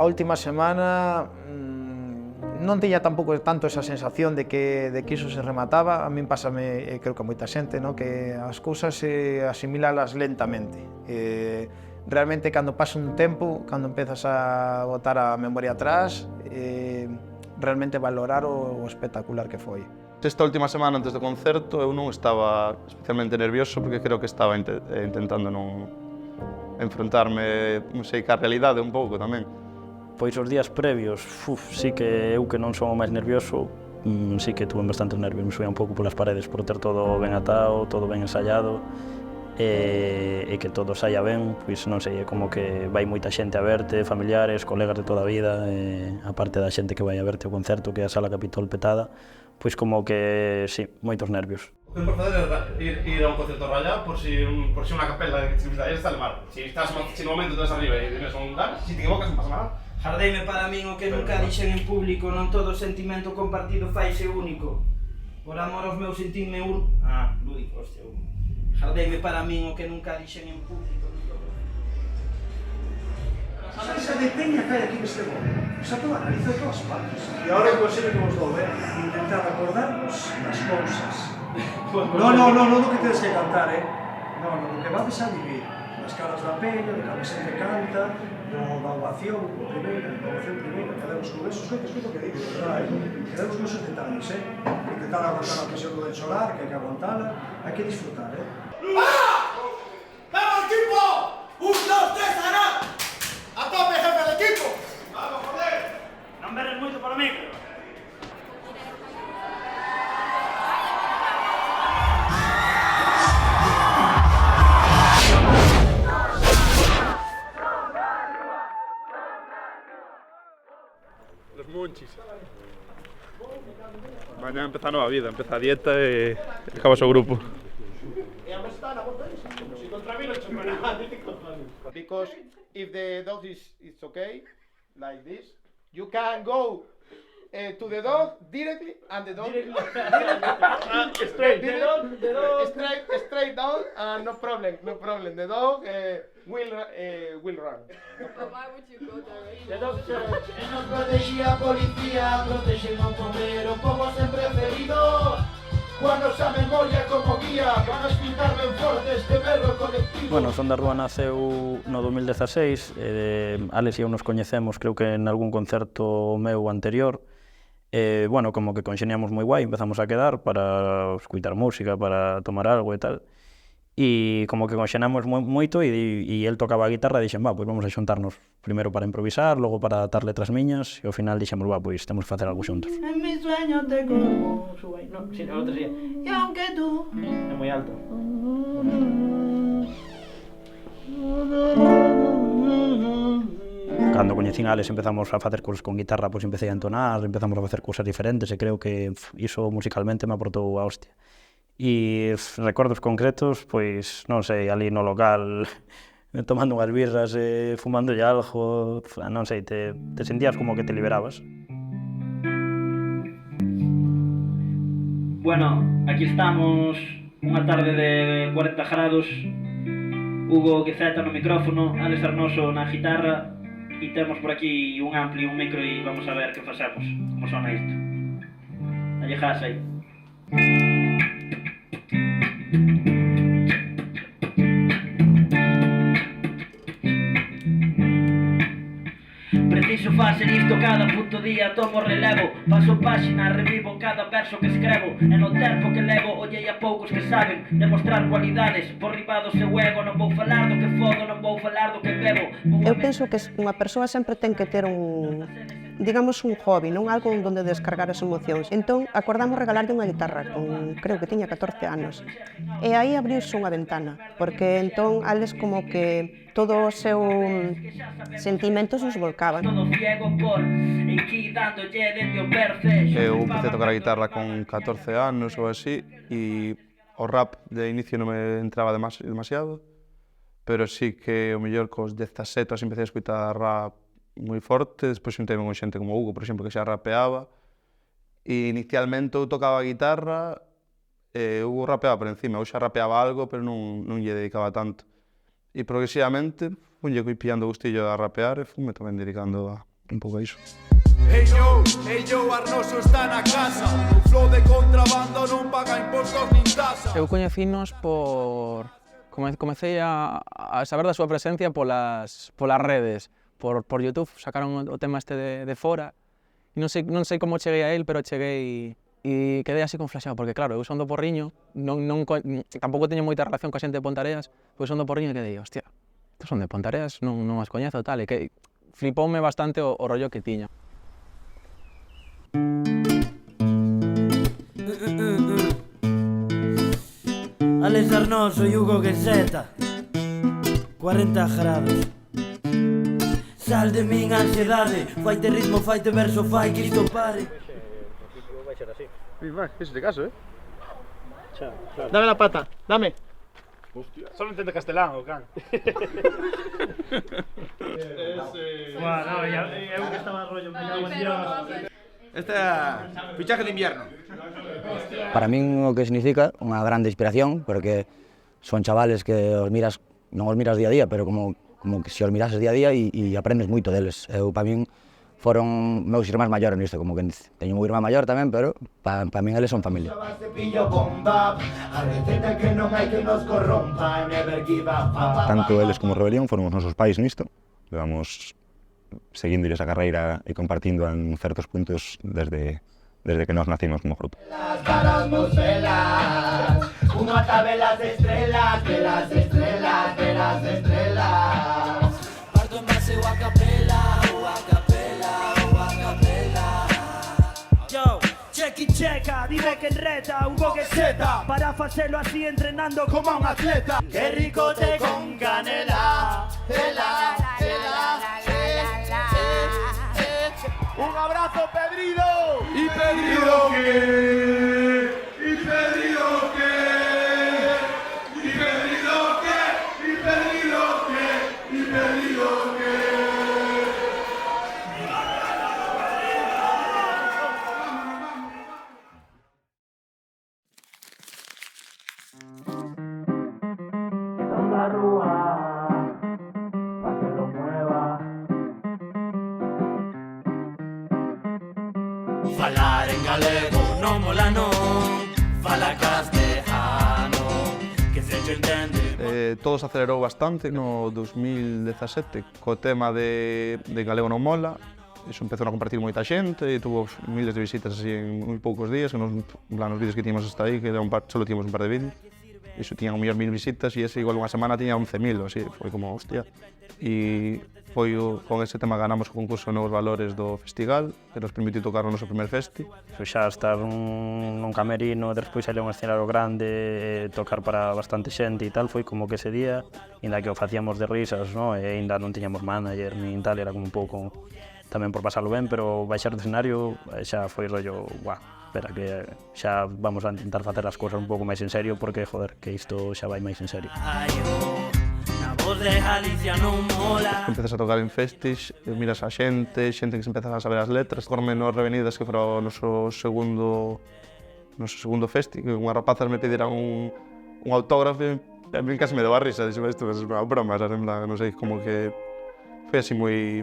A última semana non tiña tampouco tanto esa sensación de que iso se remataba. A min pásame, creo que a moita xente, no? Que as cousas asimilalas lentamente. Realmente, cando pasa un tempo, cando empezas a botar a memoria atrás, realmente valorar o espectacular que foi. Esta última semana antes do concerto eu non estaba especialmente nervioso porque creo que estaba intentando non enfrontarme, non sei, ca realidade un pouco tamén. Pois os días previos, sí que eu que non son o máis nervioso, sí que tuve bastante nervios, me subía un pouco polas paredes por ter todo ben atado, todo ben ensaiado, e que todo saia ben, pois non sei, é como que vai moita xente a verte, familiares, colegas de toda a vida, aparte da xente que vai a verte ao concerto, que é a Sala Capitol petada, pois como que, sí, moitos nervios. O que por fazer é ir a un concerto rayado por si unha capela que te visita, está mal. Si no momento estás arriba e tienes un lugar, si te equivocas non pasa nada. Jardeime para min o que nunca dixen en público, non todo sentimento compartido faise único. Por amor aos meus sentinme lúdico, hostia. Jardeime para min o que nunca dixen en público, non todo. Esa de peña que hai aquí neste mundo, xa todo analizou todas as partes. E agora o consello que vos dou é intentar acordarvos das cousas. Non do que tedes que cantar, non, do que vades a vivir. Das caras da peña, de cada xente canta, da ovación primeira, cada vez con esos escoito que digo, verdad, cada vez con esos detalles, intentar aguantar a presión do de chorar, que hai que aguantala, hai que disfrutar, ¡Vamos, equipo! ¡1, 2, 3, ¡Ará! ¡A tope, jefe del equipo! ¡Vamos, joder! Non berres moito para micro. Los munchis. Mañá empeza a nova vida, empeza a dieta e acabas o grupo. Because if the dog is okay, like this, you can go to the dog directly, and the dog straight down, and no problem. The dog will run. Why would you go directly? The dog Que nos protegía policía, protegen a un bombero como sempre preferido. Cuando esa memoria como guía, van a explicar ben forte este berro colectivo. Bueno, Son da Rúa naceu no 2016, Alex e eu nos coñecemos, creo que en algún concerto meu anterior. Bueno, como que conxeniamos moi guai, empezamos a quedar para escutar música, para tomar algo e tal. E como que conxenamos moito e el tocaba a guitarra e dixen, pois vamos a xuntarnos primeiro para improvisar, logo para dar letras miñas e ao final dixemos, pois temos que facer algo xuntos. En mis sueños te como sube, no, si, a outra sí. E aunque tú... É moi alto. Cando coñecín a Alex empezamos a facer cousas con guitarra, pois empecé a entonar, empezamos a facer cousas diferentes e creo que iso musicalmente me aportou a hostia. E recordos concretos, pois, non sei, ali no local, tomando unhas birras, fumando algo, non sei, te sentías como que te liberabas. Bueno, aquí estamos, unha tarde de 40 grados, Hugo Guizeta no micrófono, Alex Arnoso na guitarra, e temos por aquí un ampli, un micro e vamos a ver que facemos, como sona isto. Allejas aí. Preciso facer isto cada puto día, tomo relevo, paso páxina, revivo cada verso que escrevo, e no tempo que levo ollei a poucos que saben demostrar cualidades, por riba do seu ego, non vou falar do que fogo, non vou falar do que bebo. Eu penso que unha persoa sempre ten que ter digamos, un hobby, non algo onde descargar as emocións. Entón, acordamos regalarlle unha guitarra, creo que tiña 14 anos. E aí abriuse unha ventana, porque entón, Alex como que todo o seu sentimentos os volcaban. Eu empecé a tocar a guitarra con 14 anos ou así, e o rap de inicio non me entraba demasiado, pero sí que o mellor cos 17 así empecé a escutar rap moi forte, despois xuntei con xente como Hugo, por exemplo, que xa rapeaba, e inicialmente eu tocaba a guitarra, Hugo rapeaba por encima, eu xa rapeaba algo, pero non lle dedicaba tanto. E progresivamente funlle pillando gustillo a rapear e funme tamén dedicando un pouco iso. Hey yo, Arnoso está na casa. O flow de contrabando non paga impostos nin tasa. Eu coñecinos por... Comecei a saber da súa presencia polas redes, por YouTube, sacaron o tema este de Fora, e non sei como cheguei a él, pero cheguei e quedei así con flaxado, porque claro, eu son do Porriño, tampouco teño moita relación coa xente de Pontareas, pois son do Porriño e quedei, hostia, estos son de Pontareas, non as coñezo tal, e que flipoume bastante o rollo que tiña. Alex Arnoso e Hugo Gueseta 40 grados. Sal de min ansiedade, faite ritmo, faite verso, fai que isto pare. Vai ser así. Eso de caso, Dame la pata, dame. Hostia. Solo entende castelán, o can. Bueno, eu que estaba rollo, me cago en Dios. Este é fichaje de invierno. Para min o que significa unha grande inspiración, porque son chavales que non os miras día a día, pero como que se os mirases día a día e aprendes moito deles. Eu, para min, foron meus irmáns maiores nisto, como que teño un irmán maior tamén, pero para min eles son familia. Tanto eles como Rebelión foron os nosos pais nisto. Levamos seguindo esa carreira e compartindo en certos puntos desde que nós nacimos como grupo. Unha tabela de estrellas, de las estrellas, de las estrellas. Parto en base o a capela, o a capela, o a capela. Yo, checa, dime que reta, Hugo Gueseta, para facelo así entrenando como un atleta. Qué rico te con canela, tela, tela. Un abrazo, Pedrido. Y Pedrido que, y Pedrido que, y Pedrido que, y Pedrido que, y Pedrido que. Son la rúa, pa' que lo mueva. Falar en galego non mola non, fala castellano, que se cho entende. Todo se acelerou bastante no 2017 co tema de Galego non mola. Iso empezou a compartir moita xente e tuvo miles de visitas así en moi poucos días, que nos vídeos que tiñamos hasta aí, que solo tiñamos un par de vídeos. Iso tiña 1.000.000 visitas e ese igual unha semana tiña 11.000, así, foi como, hostia. E foi con ese tema ganamos o concurso Novos Valores do Festival, que nos permitiu tocar o noso primer festi. Xa estar nun camerino, despois salir un escenario grande, tocar para bastante xente e tal, foi como que ese día, inda que o facíamos de risas, no? E ainda non tiñamos manager nin tal, era como un pouco tamén por pasarlo ben, pero baixar do escenario xa foi rollo, guau, espera que xa vamos a intentar facer as cousas un pouco máis en serio, porque, joder, que isto xa vai máis en serio. Voz de Galicia non mola. Empezas a tocar en festis, miras a xente que se empeza a saber as letras. Corme nos Revenidas, que fora o noso segundo festi, que unhas rapazas me pediran un autógrafo e a mí casi me daba risa, dixo, isto é unha broma, non sei, como que foi así moi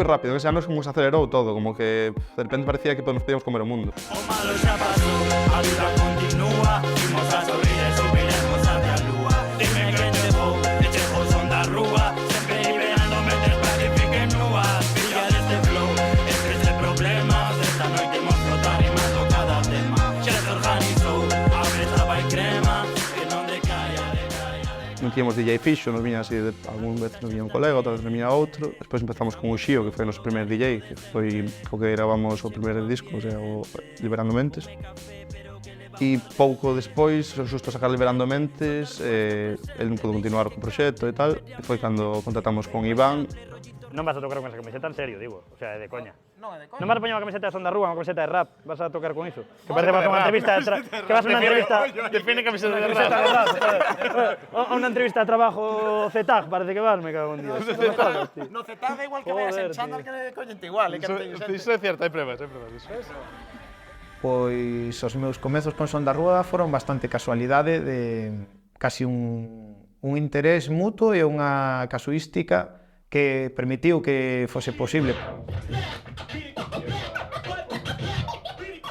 rápido, que xa nos como se acelerou todo, como que de repente parecía que nos podíamos comer o mundo. O malo xa pasou, a vida continúa, imos a sorrir e subiremos hacia a lúa. Dime que te vou, echejos son da rúa, sempre liberando mentes para que fiquen núas. Pilla deste flow, estres de problemas, esta noite imos flotar e mato cada tema. Xa se organizou, a mesa vai crema, que non decaia. Non tiñamos DJ fixo, nos viña así, algún vez nos viña un colega, outra vez nos viña outro. Despois empezamos con o Xío, que foi o noso primer DJ, que foi co que gravamos o primer disco, o sea, o Liberando Mentes. E pouco despois, xusto a sacar Liberando Mentes, el non pudo continuar co proxecto e tal, e foi cando contratamos con Iván. Non vas a tocar con esa camiseta, en serio, digo, o sea, de coña. Non vas a poñer unha camiseta de Son da Rúa, unha camiseta de rap, vas a tocar con iso. Que parece que vas a unha entrevista que vas a unha entrevista... Define camiseta de rap. A unha entrevista de trabajo CETAG, parece que vas, me cago en Dios. No CETAG igual que vayas en chándal que coñente igual, Iso é certo, hai pruebas. Pois os meus comezos con Son da Rúa foron bastante casualidade, de casi un interés mutuo e unha casuística que permitiu que fose posible.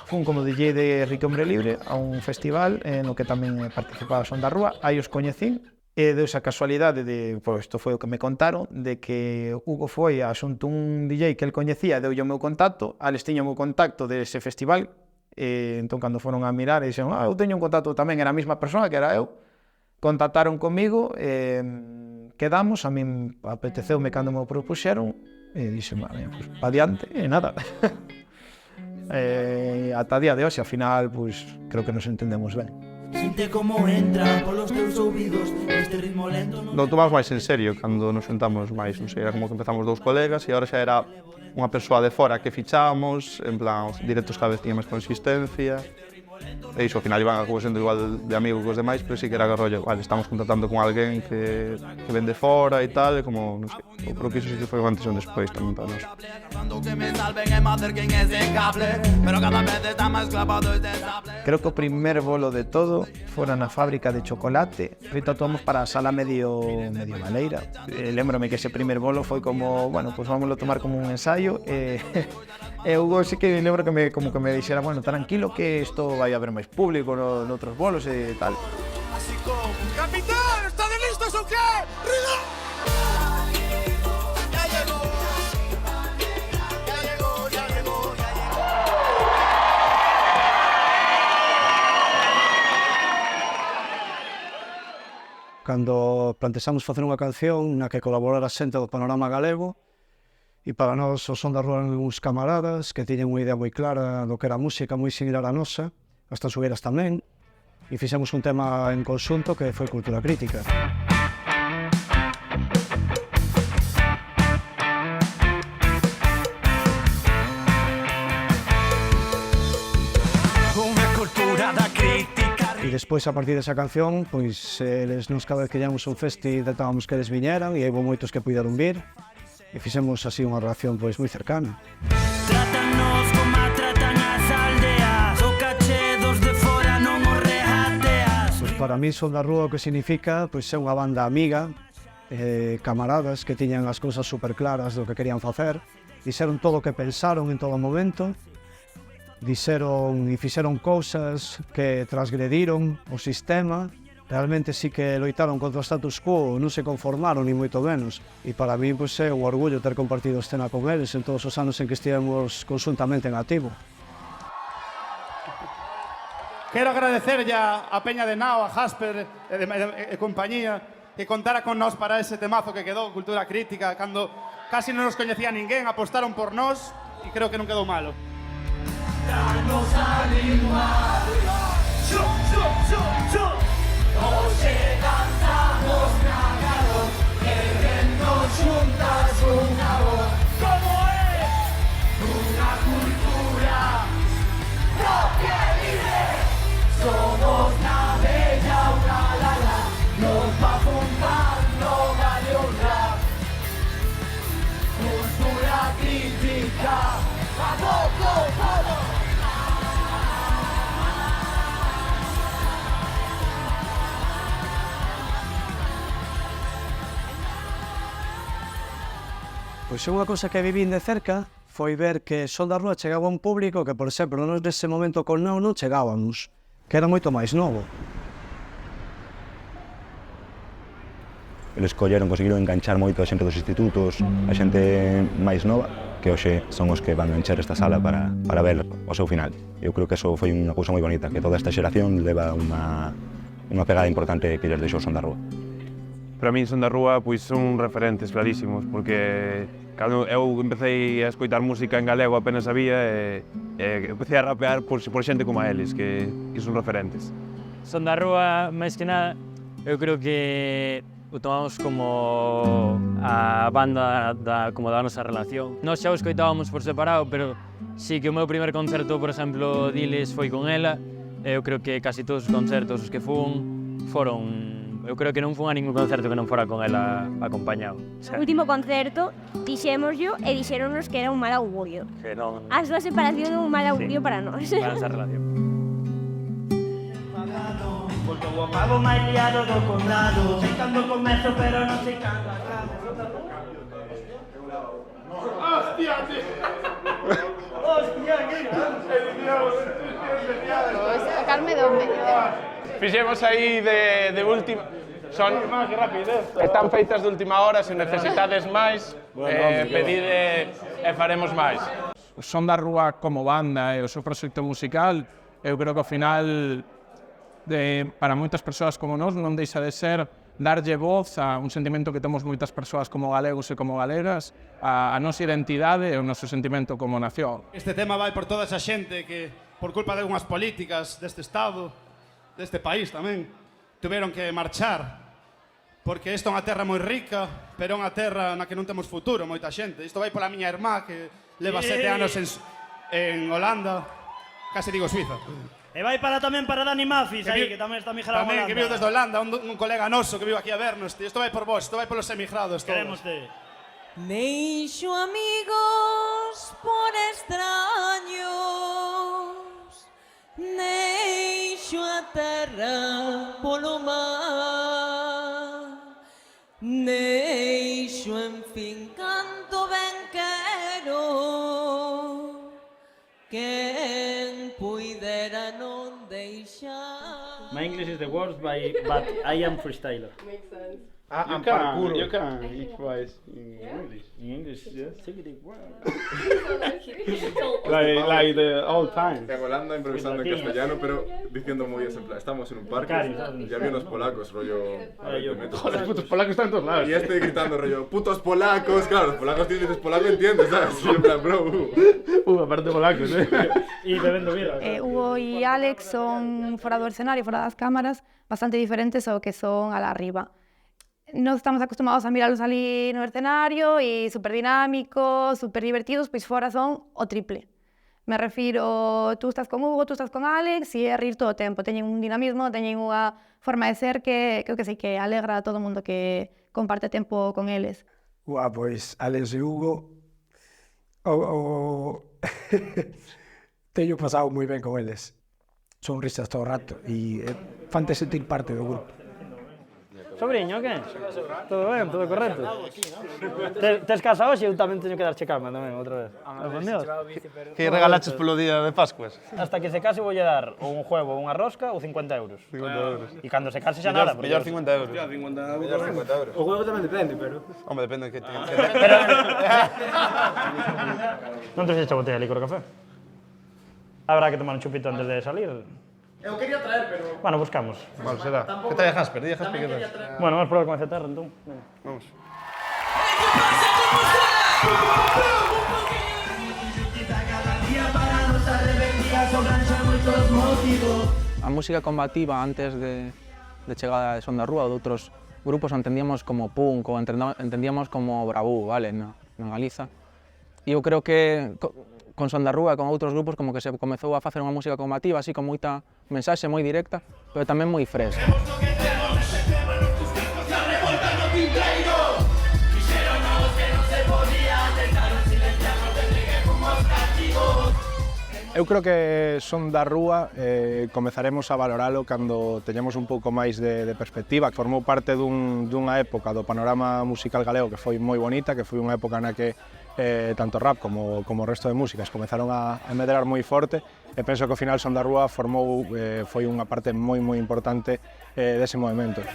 Fun como DJ de Rique Hombre Libre a un festival no que tamén participaba Son da Rúa, aí os coñecín, e deu esa casualidade de, pois isto foi o que me contaron, de que Hugo foi a xunto un DJ que el coñecía, deu o meu contacto, Alex tiña o meu contacto dese festival, e entón cando foron a mirar e dixeron, eu teño un contacto tamén, era a mesma persona que era eu, contactaron comigo, quedamos, a min apeteceume cando me o propuxeron, e dixen, pues, pa diante, e nada. Ata día de hoxe, ao final, pues, creo que nos entendemos ben. Siente como entra polos teus ouvidos este ritmo lento. Lo tomamos máis en serio cando nos sentamos máis, non sei, era como que empezamos dous colegas e agora xa era unha persoa de fora que fichábamos, en plan, os directos cada vez tiña máis consistencia. E iso, ao final iban sendo igual de amigo que os demais, pero sí que era que rollo, vale, estamos contactando con alguén que ven de fora e tal, e como, non sei, eu creo que iso sí que foi un antes e un despois tamén para nós. Creo que o primer bolo de todo fora na fábrica de chocolate, feito atuamos para a sala medio maleira. Lembrome que ese primer bolo foi como, bueno, pues vámoslo tomar como un ensayo, e Hugo sí que lembro que como que me dixera, bueno, tranquilo que isto vai haber máis público noutros bolos e tal. Así como, capitán, ¿estades listos o qué? ¡Riga! Ya llegó. Cando plantexamos facer unha canción na que colaborara xente do panorama galego, e para nós o Son da Rúa eran uns camaradas que tiñen unha idea moi clara do que era a música, moi similar a nosa, as Tansugueiras tamén, e fixemos un tema en conxunto que foi Cultura Crítica. E despois, a partir desa canción, pois, eles nos cada vez que íamos a un festi intentábamos que eles viñeran, e houve moitos que puideron vir, e fixemos así unha relación pois moi cercana. Trátanos como tratan as aldeas, o cachedos de fora non os regateas. Pois para mí Son da Rúa o que significa pois é unha banda amiga, camaradas que tiñan as cousas super claras do que querían facer, dixeron todo o que pensaron en todo momento, dixeron e fixeron cousas que transgrediron o sistema. Realmente sí que loitaron contra o status quo, non se conformaron, ni moito menos. E para mí pois, é un orgullo ter compartido escena con eles en todos os anos en que estivemos conjuntamente en activo. Quero agradecer ya a Peña de Nao, a Jasper e compañía que contara con nós para ese temazo que quedou, Cultura Crítica, cando casi non nos coñecía ninguén, apostaron por nós e creo que non quedou malo. Danos ánimo, hoxe danzamos nagados, erguendo xuntas unha voz. Como é? Unha cultura propia e libre. Somos na bella unha lala, nos va apuntando gallo rap. Cultura crítica, vamos con todo. Pois unha cousa que vivín de cerca foi ver que Son da Rúa chegaba a un público que, por exemplo, nós nese momento con Nao non chegábamos, que era moito máis novo. Eles conseguiron enganchar moito a xente dos institutos, a xente máis nova, que hoxe son os que van a encher esta sala para ver o seu final. Eu creo que eso foi unha cousa moi bonita, que toda esta xeración leva unha pegada importante que lles deixou Son da Rúa. Para min Son da Rúa pois son referentes clarísimos, porque cando eu empecé a escoitar música en galego apenas sabía e empecé a rapear por xente como a eles, que son referentes. Son da Rúa, máis que nada, eu creo que o tomamos como a banda como da nosa relación. Nós xa o escoitábamos por separado, pero sí que o meu primer concerto, por exemplo, diles foi con ela. Eu creo que casi todos os concertos os que foron... Eu creo que non fun a ningún concerto que non fora con ela acompañado. O último concerto dixémoslo e dixéronnos que era un mal augurio. Que non... A súa separación é un mal augurio para nós. Para esa relación. Porque o pavo máis liado do condado. Sei cando comezo, pero non sei cando acabo. Hostia, tío. Hostia, que Sacarme do medio. Fixemos aí de última... Son... Están feitas de última hora, se necesitades máis, pedide e faremos máis. Son da Rúa como banda e o seu proxecto musical, eu creo que ao final, para moitas persoas como nós, non deixa de ser darlle voz a un sentimento que temos moitas persoas como galegos e como galegas, a nosa identidade e o noso sentimento como nación. Este tema vai por toda esa xente que, por culpa de algunhas políticas deste Estado, deste país tamén, tuveron que marchar. Porque isto é unha terra moi rica, pero é unha terra na que non temos futuro, moita xente. Isto vai pola miña irmá, que leva 7 anos en Holanda, case digo Suiza. E vai tamén para Dani Mafis, aí, que tamén está migrado a Holanda. Tamén, que viu desde Holanda, un colega noso que vive aquí a vernos. Isto vai por vos, isto vai polos emigrados todos. Querémoste. Deixo amigos por extraños, deixo a terra polo mar, deixo en fin canto ben quero, quen puidera non deixar. My English is the worst, but I am freestyler. Makes sense. You can improvise in English. In English, yes. Take it well. Like the old time. En Holanda improvisando en castellano, pero diciendo muy en plan, estamos en un parque y había unos polacos, rollo... Joder, putos polacos están en todos lados. Y este gritando, rollo, putos polacos, claro, los polacos dices polaco, entiendes, ¿sabes? Y en plan, bro, aparte polacos, Y bebendo birra. Hugo e Alex son fora do escenario, fora das cámaras, bastante diferentes ao que son alá arriba. Nos estamos acostumados a mirarlos ali no escenario e super dinámicos, super divertidos, pois fora son o triple. Me refiro, tú estás con Hugo, tú estás con Alex e é rir todo o tempo. Teñen un dinamismo, teñen unha forma de ser que sei que alegra a todo o mundo que comparte tempo con eles. Pois Alex e Hugo teño pasado moi ben con eles. Son risas todo o rato e fante sentir parte do grupo. Sobriño, que? Todo ben, todo correcto. Tes casa hoxe, eu tamén teño que darche calma tamén, outra vez. Que regalaches polo día de Pascuas? Hasta que se case voulle dar ou un juego ou unha rosca ou 50 euros. 50 euros. E cando se case xa nada. Mellor 50 euros. Mellor 50 euros. O juego tamén depende, pero... Hombre, depende de que... Non te fixeche a botella de licor café? Habrá que tomar un chupito antes de salir. Eu quería traer, pero... Bueno, buscamos. Vale, será. Que trae Jasper? Dí a Jasper que traes. Bueno, vamos a probar con ese terra, entón. Vamos. A música combativa antes de chegar a Son da Rúa ou de outros grupos entendíamos como punk ou entendíamos como bravú, vale, na Galiza. E eu creo que con Son da Rúa e con outros grupos como que se comezou a facer unha música combativa así con moita mensaxe moi directa, pero tamén moi fresca. Eu creo que Son da Rúa comezaremos a valoralo cando teñamos un pouco máis de perspectiva. Formou parte dunha época do panorama musical galego que foi moi bonita, que foi unha época na que tanto rap como o resto de músicas comezaron a medrar moi forte e penso que ao final Son da Rúa foi unha parte moi importante dese movimento.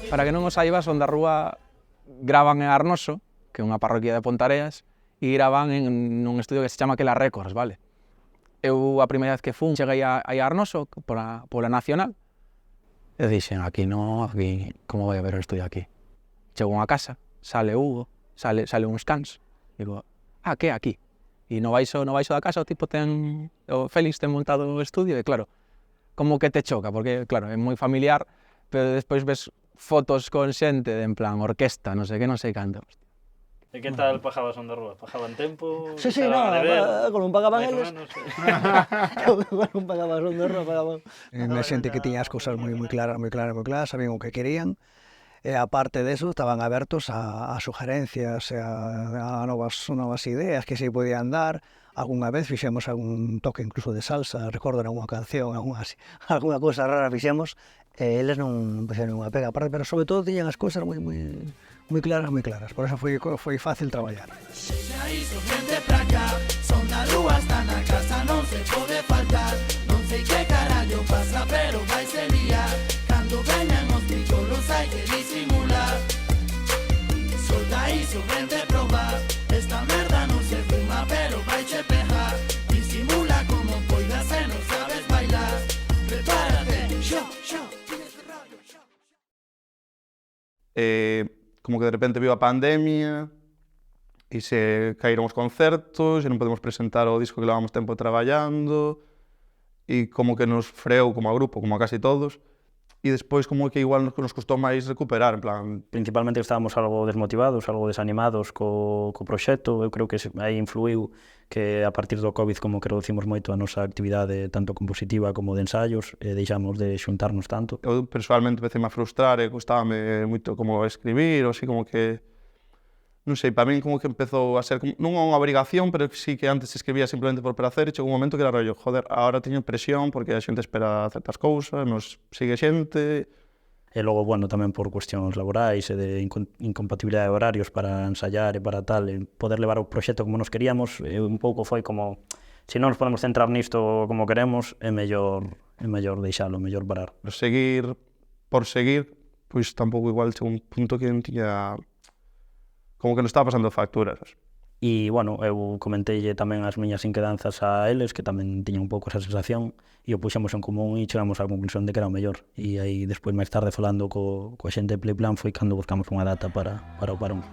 Para que non o saiba, Son da Rúa gravan en Arnoso, que é unha parroquia de Pontareas, e gravan en un estudio que se chama Aquela Records, vale? Eu a primeira vez que fun cheguei a Arnoso pola Nacional e dixen, aquí non, aquí, como vai haber o estudio aquí? Chego a casa, sale Hugo, sale uns cans, digo, que é aquí? E no baixo da casa o tipo o Félix ten montado o estudio e claro, como que te choca, porque claro, é moi familiar, pero despois ves fotos con xente de en plan orquesta, non sei canto. E que tal pajaba Son da Rúa? Pajaban tempo? Sí, como non pagaban eles. Como non pagaban Son da Rúa, pagaban. Unha xente que tiña as cousas moi claras, sabían o que querían. E aparte deso, estaban abertos a sugerencias, a novas ideas que se podían dar. Algúnha vez fixemos algún toque incluso de salsa, recordo algunha canción, algunha cousa rara fixemos, e eles non fixeron unha pega aparte, pero sobre todo tiñan as cousas moi claras, por eso foi fácil traballar. Son da rúa, está na casa, non se pode faltar. Non sei que carallo pasa, pero vai se liar. Cando veñan os tijolos hai que disimular. Solta iso, vente probar. Esta merda non se fuma, pero vai che pejar. Disimula como poidas e non sabes bailar. Prepárate, show. Como que de repente viu a pandemia e se caíron os concertos e non podemos presentar o disco que levamos tempo traballando e como que nos freou como a grupo, como a casi todos, e despois como que igual nos custou máis recuperar, en plan... Principalmente estábamos algo desmotivados, algo desanimados co proxecto. Eu creo que aí influiu que a partir do Covid como que reducimos moito a nosa actividade tanto compositiva como de ensaios e deixamos de xuntarnos tanto. Eu personalmente empecé a frustrar e gustábame moito como escribir, ou así como que... Non sei, para min como que empezou a ser non unha obrigación, pero sí que antes escribía simplemente por placer e chegou un momento que era rollo, joder, agora teño presión porque a xente espera certas cousas, nos sigue xente... E logo, bueno, tamén por cuestións laborais e de incompatibilidade de horarios para ensaiar e para tal, e poder levar o proxecto como nos queríamos, un pouco foi como, se non nos podemos centrar nisto como queremos, é mellor deixalo, mellor parar. Seguir por seguir, pois tampouco igual chegou un punto que non tiña... como que nos estaba pasando facturas. E, bueno, eu comenteille tamén as miñas inquedanzas a eles, que tamén tiñan un pouco esa sensación, e o puxemos en común e chegamos á conclusión de que era o mellor. E aí, despois, máis tarde, falando coa xente de Playplan, foi cando buscamos unha data para o parón.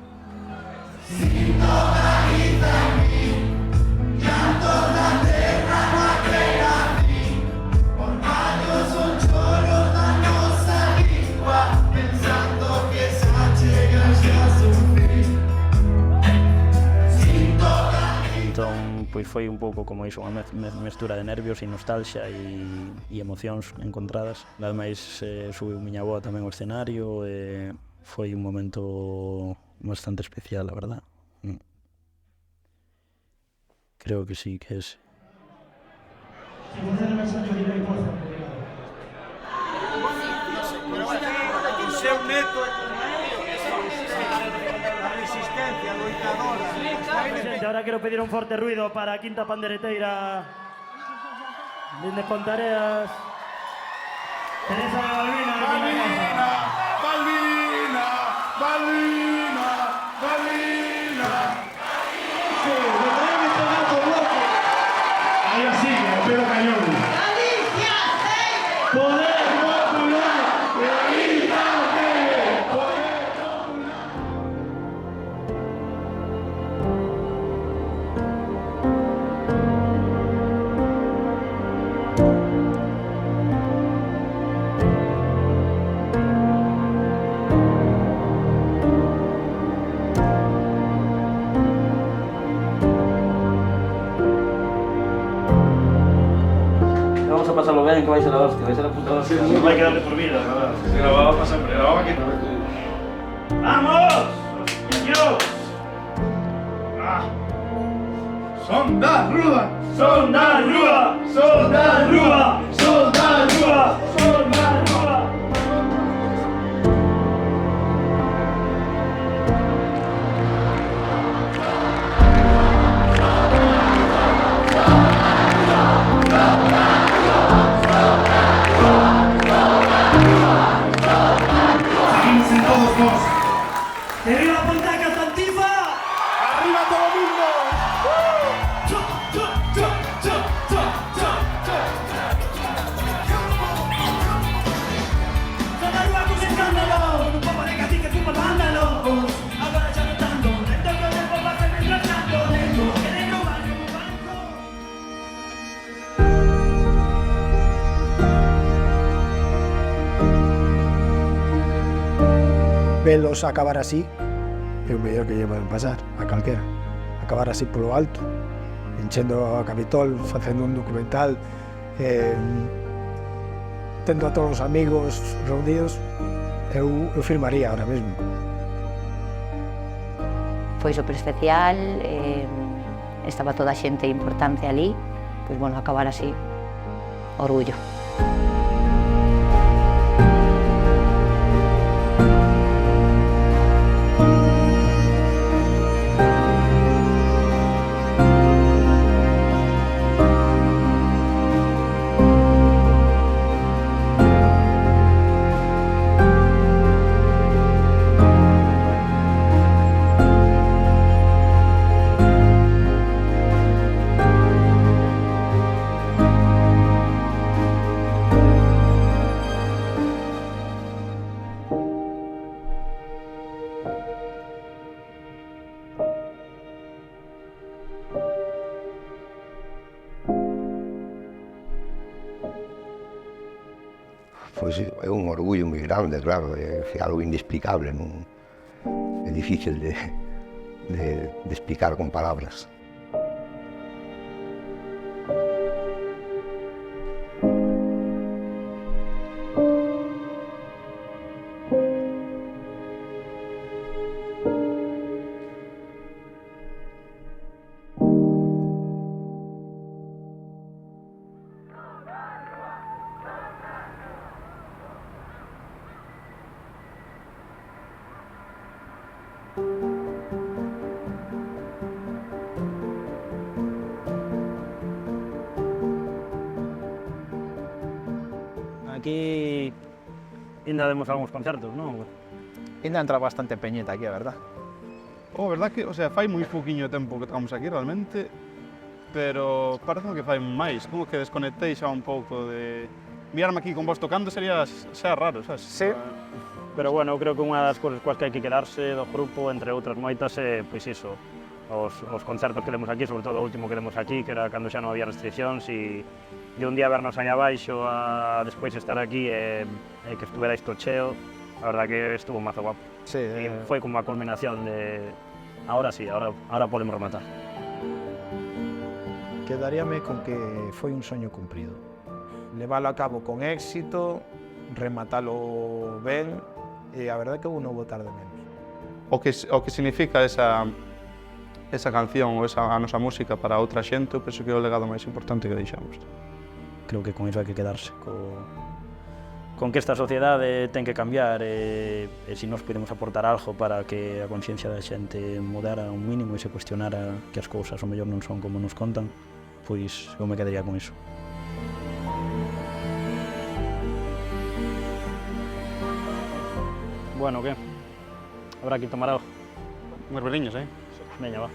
Entón, pois foi un pouco como iso, unha mestura de nervios e nostalgia e emocións encontradas. Ademais, subiu miña avoa tamén ao escenario e foi un momento bastante especial, a verdad. Creo que sí, que é ese. O seu neto a resistencia loitadora. Ahora quero pedir un forte ruido para a Quinta Pandereteira dende Pontareas. Teresa de Balbina. Sí, me traen este gato loco. Ahí así, pero cañón. Galicia, poder popular, Vamos a pasarlo bien, que vais a la hostia, vais a la puta hostia. No hay que darle por vida, ¿verdad? Se grababa para sempre, grababa aquí. ¡Vamos! ¡Dios! Son da rúa, ¡Son da rúa! ¡Son da rúa! ¡Son da rúa! ¡Son da rúa! seguimos en todos vos. ¡Que viva Pontaca Santifa! ¡Arriba todo el mundo! ¡Son da rúa con escándalo! Un poco de cacique fuma vándalo. Ahora ya no tanto, le toco del popa se me tratando. Tengo que le robar como banco. Velos acabar así é o mellor que lle poden pasar a calquera. Acabar así polo alto, enchendo a Capitol, facendo un documental, tendo a todos os amigos reunidos, eu firmaría ahora mesmo. Foi super especial, estaba toda a xente importante ali, pois, bueno, acabar así, orgullo. Pois é un orgullo moi grande, claro, é algo inexplicable, é difícil de explicar con palabras. Aquí ainda demos algúns concertos, non? Ainda entra bastante peñeta aquí, a verdad. Verdad que, o sea, fai moi pouquiño tempo que estamos aquí realmente, pero parece que fai máis, como que desconectei xa un pouco de... Mirarme aquí con vos tocando sería raro, sabes? Sí, pero bueno, eu creo que unha das cousas coas que hai que quedarse do grupo, entre outras moitas, é, pois iso, os concertos que demos aquí, sobre todo o último que demos aquí, que era cando xa non había restriccións, e un día vernos aí abaixo a despois estar aquí e que estuvera isto cheo, a verdad que estuvo mazo guapo. Sí, e foi como a culminación de... Ahora sí, ahora podemos rematar. Quedaríame con que foi un soño cumprido. Leválo a cabo con éxito, rematalo ben, e a verdade que eu non vou botar de menos. O que significa esa canción ou a nosa música para outra xente, eu penso que é o legado máis importante que deixamos. Creo que con iso hai que quedarse, con que esta sociedade ten que cambiar e se nos podemos aportar algo para que a conciencia da xente mudara un mínimo e se cuestionara que as cousas o mellor non son como nos contan, pois eu me quedaría con iso. Bueno, que? Habrá que tomar algo. Unhas beliñas, Veña, va.